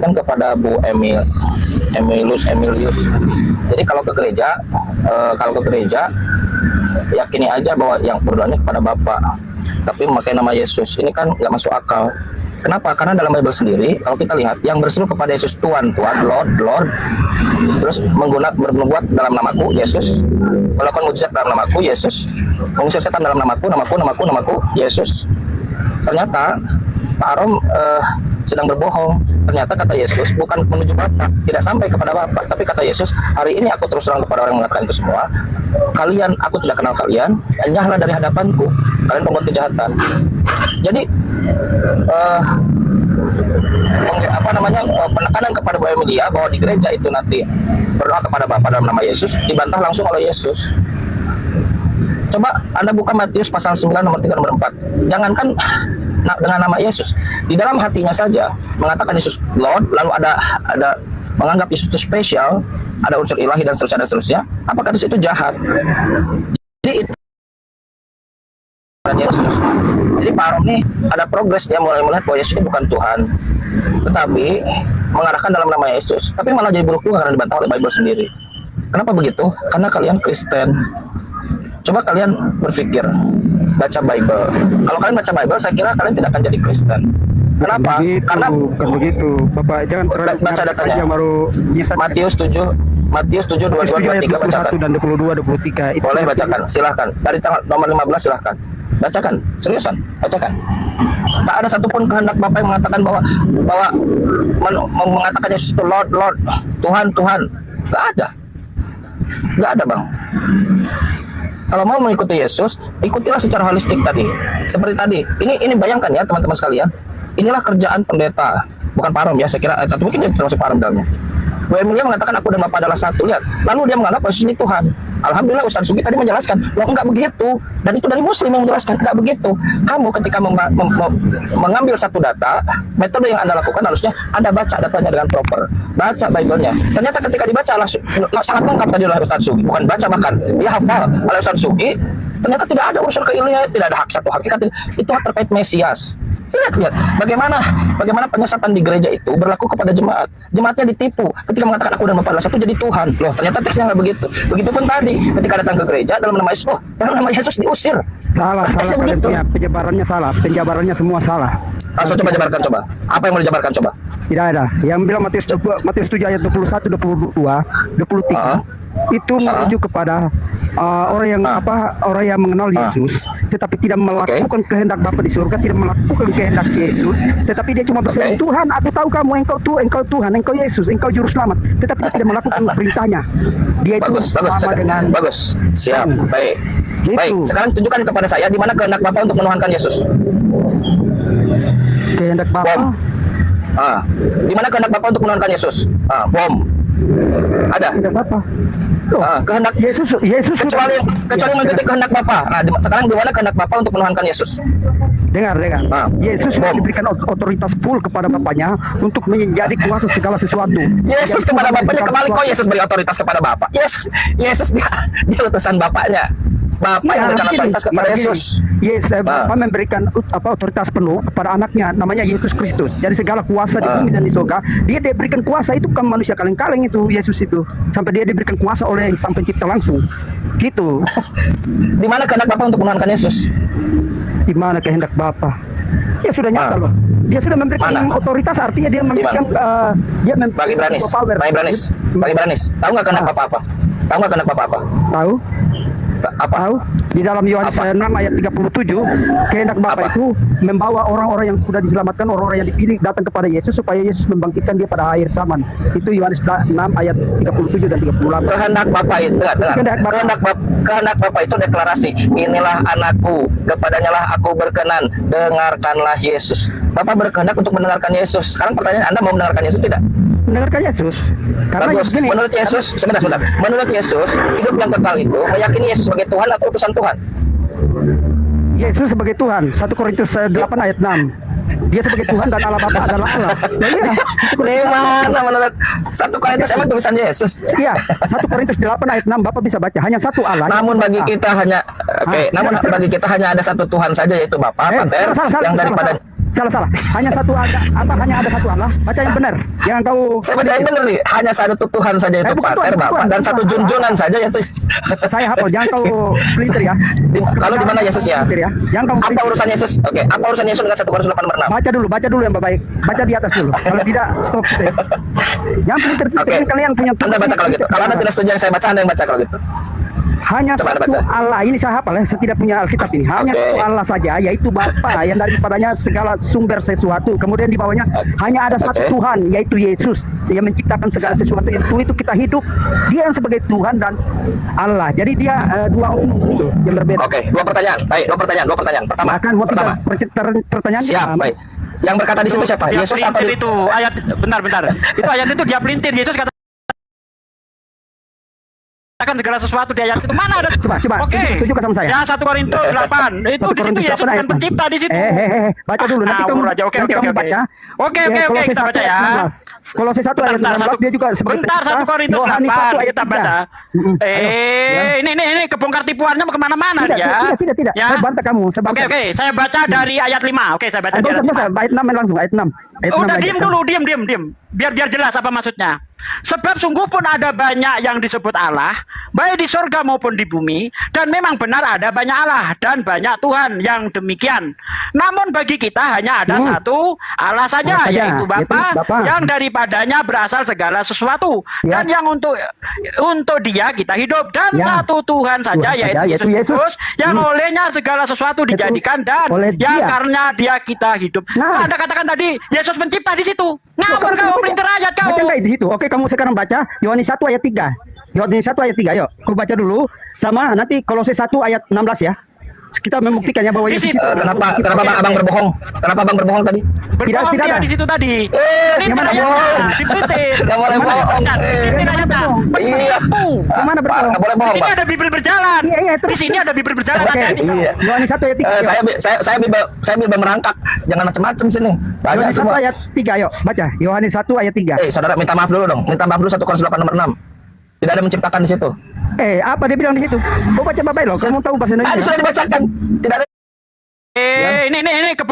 sampaikan kepada Bu Emilius. Jadi kalau ke gereja, yakini aja bahwa yang berdoanya kepada Bapa, tapi memakai nama Yesus ini kan nggak masuk akal. Kenapa? Karena dalam Bible sendiri, kalau kita lihat, yang berseru kepada Yesus Tuhan, Lord, terus berbuat dalam namaku, Yesus, melakukan mujizat dalam namaku, Yesus, mengusir setan dalam namaku, Yesus. Ternyata Pak Arom sedang berbohong. Ternyata kata Yesus bukan menuju Bapa, tidak sampai kepada Bapa, tapi kata Yesus, hari ini aku terus terang kepada orang yang mengatakan itu semua, aku tidak kenal kalian, enyahlah dari hadapanku, kalian pembuat kejahatan. Jadi penekanan kepada Bu Emilia bahwa di gereja itu nanti berdoa kepada Bapa dalam nama Yesus dibantah langsung oleh Yesus. Coba Anda buka Matius pasal 9 nomor 3 nomor 4. Jangankan dengan nama Yesus, di dalam hatinya saja mengatakan Yesus Lord, lalu ada menganggap Yesus itu spesial, ada unsur ilahi dan seterusnya. Apakah itu jahat? Jadi itu Yesus. Jadi Pak Arom ini ada progres, dia mulai melihat bahwa Yesus ini bukan Tuhan, tetapi mengarahkan dalam nama Yesus, tapi malah jadi buruk juga karena dibantah oleh Bible sendiri. Kenapa begitu? Karena kalian Kristen. Coba kalian berpikir, baca Bible. Kalau kalian baca Bible, saya kira kalian tidak akan jadi Kristen. Kenapa? Karena bukan begitu, Bapak jangan baca datanya. Matius 7 22 23 bacakan. Dan 22 23 itu. Boleh bacakan, silahkan. Dari tanggal nomor 15 silahkan. Bacakan, seriusan, bacakan. Tak ada satupun kehendak Bapak yang mengatakan bahwa mengatakan Yesus itu Lord, Tuhan. Gak ada, Bang. Kalau mau mengikuti Yesus, ikutilah secara holistik tadi. Seperti tadi. Ini bayangkan ya teman-teman sekalian. Inilah kerjaan pendeta, bukan Pak Arom ya, saya kira, atau mungkin dia termasuk Pak Arom dalamnya. Bu Emilia mengatakan aku dan Bapak adalah satu. Lihat, lalu dia menganggap Yesus ini Tuhan. Alhamdulillah Ustaz Sugi tadi menjelaskan, loh enggak begitu. Dan itu dari Muslim yang menjelaskan, enggak begitu. Kamu ketika mengambil satu data, metode yang Anda lakukan harusnya Anda baca datanya dengan proper. Baca Bible-nya. Ternyata ketika dibaca sangat lengkap tadi oleh Ustaz Sugi. Bukan baca bahkan, dia hafal oleh Ustaz Sugi. Ternyata tidak ada unsur keilahian, tidak ada satu hakikat. Itu terkait Mesias. Lihat bagaimana penyesatan di gereja itu berlaku kepada jemaat. Jemaatnya ditipu ketika mengatakan aku dan Bapak adalah satu jadi Tuhan. Loh, ternyata teksnya nggak begitu. Begitupun tadi ketika datang ke gereja dalam nama Yesus, dalam nama Yesus diusir. Salah. Penjabarannya semua salah. Langsung coba jabarkan coba. Apa yang mau dijabarkan coba? Tidak ada. Yang bilang Matius 7 ayat 21, 22, 23. Itu merujuk kepada orang yang mengenal Yesus, tetapi tidak melakukan kehendak Bapa di surga, tidak melakukan kehendak Yesus, tetapi dia cuma berkata, Tuhan, aku tahu kamu, engkau Tuhan, engkau Yesus, engkau juru selamat, tetapi dia tidak melakukan perintahnya. Dia itu sama dengan siap. Baik. Sekarang tunjukkan kepada saya di mana kehendak Bapa untuk menuhankan Yesus. Kehendak Bapa. Di mana kehendak Bapa untuk menuhankan Yesus? Ada. Kehendak Bapa. Kehendak Yesus kecuali mengikuti kehendak Bapa. Sekarang di mana kehendak Bapa untuk menuhankan Yesus? Dengar. Yesus diberikan otoritas full kepada Bapaknya untuk menjadi kuasa segala sesuatu. Yesus kepada Bapaknya, kembali kok Yesus beri otoritas kepada Bapa. Yesus dia utusan Bapaknya. Bapak yang memberikan otoritas kepada Yesus. Bapak memberikan otoritas penuh kepada anaknya, namanya Yesus Kristus. Jadi segala kuasa di bumi dan di surga, dia diberikan kuasa. Itu bukan manusia kaleng-kaleng itu, Yesus itu. Sampai dia diberikan kuasa oleh Sang Pencipta langsung. Gitu. Di mana kehendak Bapak untuk menuhankan Yesus? Di mana kehendak Bapa? Ya sudah nyata loh. Dia sudah memberikan otoritas, artinya dia memberikan bagi Branis. Tahu nggak kehendak Bapak apa? Tahu? Tahu? Di dalam Yohanes 6 ayat 37, kehendak Bapa itu membawa orang-orang yang sudah diselamatkan, orang-orang yang dipilih datang kepada Yesus supaya Yesus membangkitkan dia pada akhir zaman. Itu Yohanes 6 ayat 37 dan 38. Kehendak Bapa itu, kehendak Bapa itu deklarasi, inilah anakku, kepadanya lah aku berkenan, dengarkanlah Yesus. Bapak berkehendak untuk mendengarkan Yesus. Sekarang pertanyaan, Anda mau mendengarkan Yesus tidak? Mendengarkan Yesus. Karena begini, menurut Yesus, sebentar. Menurut Yesus, hidup yang kekal itu meyakini Yesus sebagai Tuhan atau utusan Tuhan? Yesus sebagai Tuhan. 1 Korintus 8 ayat 6. Dia sebagai Tuhan dan Allah Bapa adalah Allah. Mana menurut 1 Korintus emang tulisan Yesus? Iya, 1 Korintus 8 ayat 6 Bapak bisa baca. Hanya satu Allah. Namun bagi kita hanya bagi kita hanya ada satu Tuhan saja, yaitu Bapa, Pater, yang daripada Salah. Hanya satu ada apa? Hanya ada satu Allah. Baca yang benar. Yang kau Saya baca yang benar nih. Hanya satu Tuhan saja itu bukan Pater, Tuhan, Bapak, bukan, dan bukan. satu junjungan saja yaitu. saya hafal. Jangan kau pelintir ya. Kalau di mana Yesus ya? Pelintir ya. Jangan kau Apa pelintir. urusan Yesus? Oke, apa urusan Yesus dengan 1 Korintus 8 nomor 6? Baca dulu yang baik. Baca di atas dulu. Kalau tidak stop. Yang pelintir Oke. ini kalian punya Anda baca kalau gitu. Kalau Anda tidak setuju yang saya baca, Anda yang baca kalau gitu. hanya Coba Anda satu baca. Allah. Ini saya hafal ya, saya tidak punya Alkitab ini. Hanya Oke. satu Allah saja, yaitu Bapa yang daripadanya segala sumber sesuatu. Kemudian di bawahnya hanya ada satu Oke. Tuhan, yaitu Yesus yang menciptakan segala sesuatu. Itu kita hidup. Dia yang sebagai Tuhan dan Allah. Jadi dia dua itu yang berbeda. Oke, dua pertanyaan. Baik, dua pertanyaan. Pertama. Bahkan mau Pertama. pertanyaan Siap, baik. Yang berkata di situ siapa? Dia Yesus atau pelintir itu ayat bentar. Itu ayat itu dia pelintir. Yesus katakan segala sesuatu di ayat itu mana ada? Coba, Oke. setuju sama saya? Ya 1 Korintus 8. Itu 1 di situ Korintus Yesus 8 ayat bukan pencipta di situ. Baca dulu nanti Ah, kamu ngawur aja. Oke, nanti oke, kamu oke. baca. Oke, Kolose kita 1 baca ayat ya. 16. Kolose 1 ayat Bentar, 16 dia juga sebagai bentar, pencipta. 1 Korintus Yohanes 1 8 ayat kita 3. baca. Ini kebongkar tipuannya mau kemana-mana dia. Tidak. Ya. Saya bantah kamu. Saya bantah. Oke, saya baca dari ayat 5. Oke, saya baca dari ayat 5. Ayat 6 langsung ayat 6. Udah diam dulu, diam. Biar jelas apa maksudnya. Sebab sungguh pun ada banyak yang disebut Allah, baik di surga maupun di bumi, dan memang benar ada banyak Allah dan banyak Tuhan yang demikian. Namun bagi kita hanya ada satu Allah saja, yaitu Bapa, yang daripadanya berasal segala sesuatu, Ya. dan yang untuk Dia kita hidup, dan Ya. satu Tuhan saja, Tuhan saja, yaitu yaitu Yesus, Yesus. yang olehnya segala sesuatu dijadikan dan oleh yang Dia. karena Dia kita hidup. Nah. Anda katakan tadi Yesus pencipta di situ. Ngawur kau, pelintir ayat kau. Baca nggak di situ? Oke, kamu sekarang baca Yohanes 1 ayat 3. Yohanes 1 ayat 3, yuk. Kau baca dulu sama nanti Kolose 1 ayat 16 ya. Kita membuktikannya bahwa Di Yesus situ. itu Kenapa Bang Abang berbohong? Kenapa Abang berbohong tadi? Berbohong tidak dia ada. di situ tadi. yang Pelintir mana ayatnya, bohong? dipelintir. Nggak boleh Gimana? bohong. Benar, pelintir ayatnya. Iya. Yang mana berbohong? Nggak boleh Di bohong, sini Pak. ada Bible berjalan. Iya, Di terus. sini ada Bible berjalan. Oke, Hati-hati. Iya. Yohanes 1 ayat 3. Saya Bible merangkak. Jangan macam-macam sini. Banyak Yohanes 1 semua. ayat 3, yuk. Baca Yohanes 1 ayat 3. Saudara minta maaf dulu dong. Minta maaf dulu 1 Korintus 8 nomor 6. Tidak ada menciptakan di situ. Apa dia bilang di situ? Kau baca baik loh. Kamu tahu bahasa Tadi Indonesia. sudah dibacakan. Tidak ada Ini